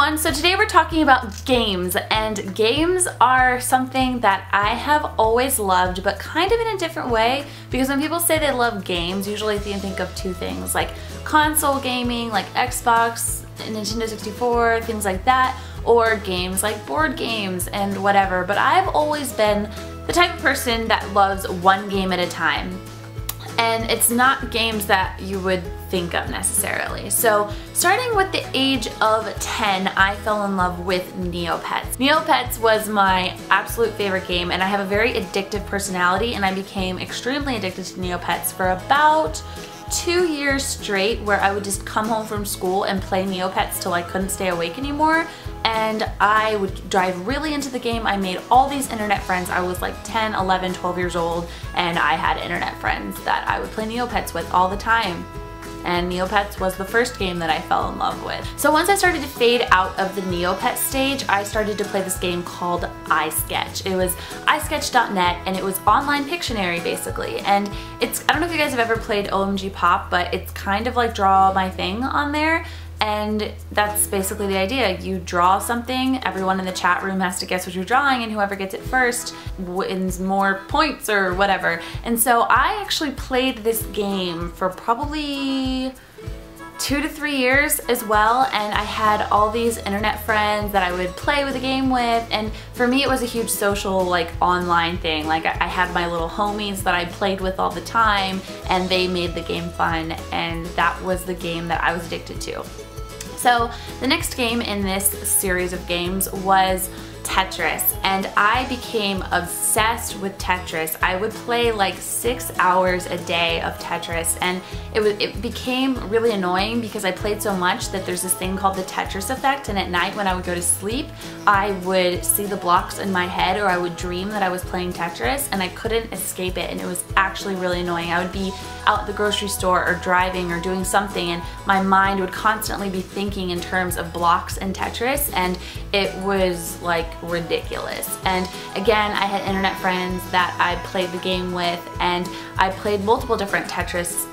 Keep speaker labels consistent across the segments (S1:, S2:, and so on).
S1: everyone. So today we're talking about games, and games are something that I have always loved, but kind of in a different way, because when people say they love games, usually you think of two things, like console gaming, like Xbox, Nintendo 64, things like that, or games like board games and whatever. But I've always been the type of person that loves one game at a time. And it's not games that you would think of necessarily. So starting with the age of 10, I fell in love with Neopets. Neopets was my absolute favorite game, and I have a very addictive personality, and I became extremely addicted to Neopets for about 2 years straight, where I would just come home from school and play Neopets till I couldn't stay awake anymore. And I would dive really into the game. I made all these internet friends. I was like 10, 11, 12 years old, and I had internet friends that I would play Neopets with all the time. And Neopets was the first game that I fell in love with. So once I started to fade out of the Neopets stage, I started to play this game called iSketch. It was iSketch.net, and it was online Pictionary basically. And it's, I don't know if you guys have ever played OMG Pop, but it's kind of like Draw My Thing on there. And that's basically the idea. You draw something, everyone in the chat room has to guess what you're drawing, and whoever gets it first wins more points or whatever. And so I actually played this game for probably 2 to 3 years as well, and I had all these internet friends that I would play with the game with, and for me it was a huge social, like, online thing. Like, I had my little homies that I played with all the time, and they made the game fun, and that was the game that I was addicted to. So the next game in this series of games was Tetris, and I became obsessed with Tetris. I would play like 6 hours a day of Tetris, and it became really annoying because I played so much that there's this thing called the Tetris effect, and at night when I would go to sleep, I would see the blocks in my head, or I would dream that I was playing Tetris, and I couldn't escape it, and it was actually really annoying. I would be out at the grocery store or driving or doing something, and my mind would constantly be thinking in terms of blocks and Tetris, and it was like ridiculous. And again, I had internet friends that I played the game with, and I played multiple different Tetris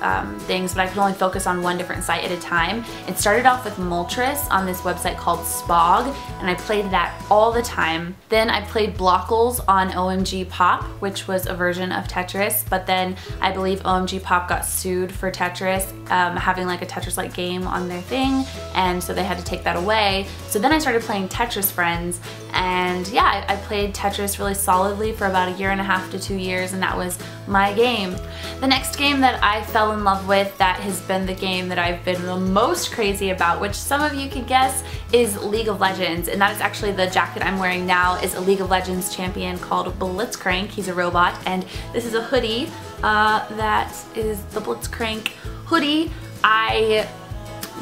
S1: things, but I could only focus on one different site at a time. It started off with Moltres on this website called Spog, and I played that all the time. Then I played Blockles on OMG Pop, which was a version of Tetris, but then I believe OMG Pop got sued for Tetris, having like a Tetris-like game on their thing, and so they had to take that away. So then I started playing Tetris Friends, and yeah, I played Tetris really solidly for about 1.5 to 2 years, and that was my game. The next game that I fell in love with, that has been the game that I've been the most crazy about, which some of you could guess, is League of Legends, and that is actually the jacket I'm wearing now is a League of Legends champion called Blitzcrank. He's a robot, and this is a hoodie that is the Blitzcrank hoodie. I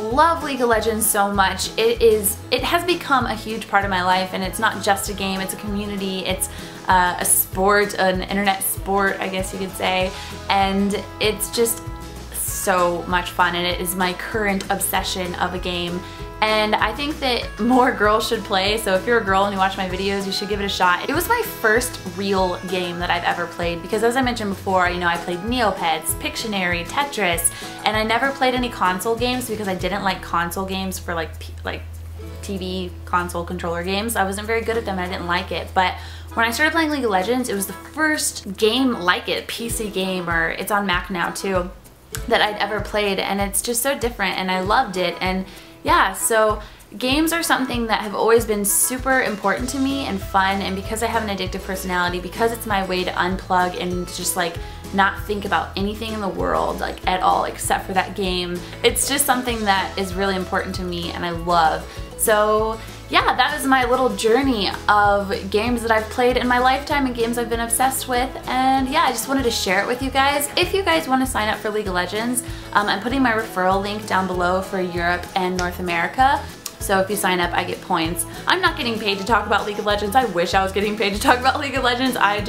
S1: love League of Legends so much. It has become a huge part of my life, and it's not just a game, it's a community, it's a sport, an internet sport, I guess you could say, and it's just so much fun, and it is my current obsession of a game. And I think that more girls should play, so if you're a girl and you watch my videos, you should give it a shot. It was my first real game that I've ever played, because as I mentioned before, you know, I played Neopets, Pictionary, Tetris, and I never played any console games because I didn't like console games for like TV console controller games. I wasn't very good at them, and I didn't like it. But when I started playing League of Legends, it was the first game like it, PC game, or it's on Mac now too, that I'd ever played, and it's just so different, and I loved it. And yeah, so games are something that have always been super important to me and fun, and because I have an addictive personality, because it's my way to unplug and just like not think about anything in the world like at all except for that game, it's just something that is really important to me and I love. So yeah, that is my little journey of games that I've played in my lifetime and games I've been obsessed with, and yeah, I just wanted to share it with you guys. If you guys want to sign up for League of Legends, I'm putting my referral link down below for Europe and North America. So if you sign up, I get points. I'm not getting paid to talk about League of Legends. I wish I was getting paid to talk about League of Legends. I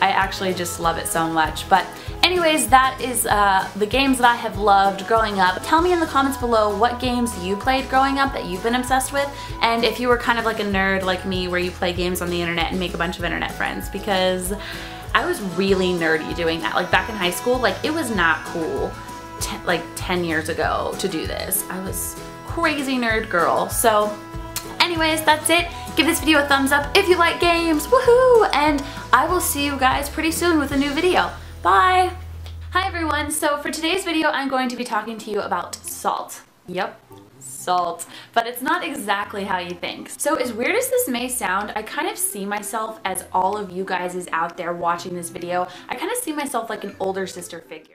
S1: actually just love it so much. But anyways, that is the games that I have loved growing up. Tell me in the comments below what games you played growing up that you've been obsessed with, and if you were kind of like a nerd like me where you play games on the internet and make a bunch of internet friends, because I was really nerdy doing that. Like back in high school, like it was not cool like 10 years ago to do this. I was crazy nerd girl. So anyways, that's it. Give this video a thumbs up if you like games, woohoo! And I will see you guys pretty soon with a new video. Bye! Hi everyone, so for today's video I'm going to be talking to you about salt. Yep, salt. But it's not exactly how you think. So as weird as this may sound, I kind of see myself as all of you guys is out there watching this video. I kind of see myself like an older sister figure.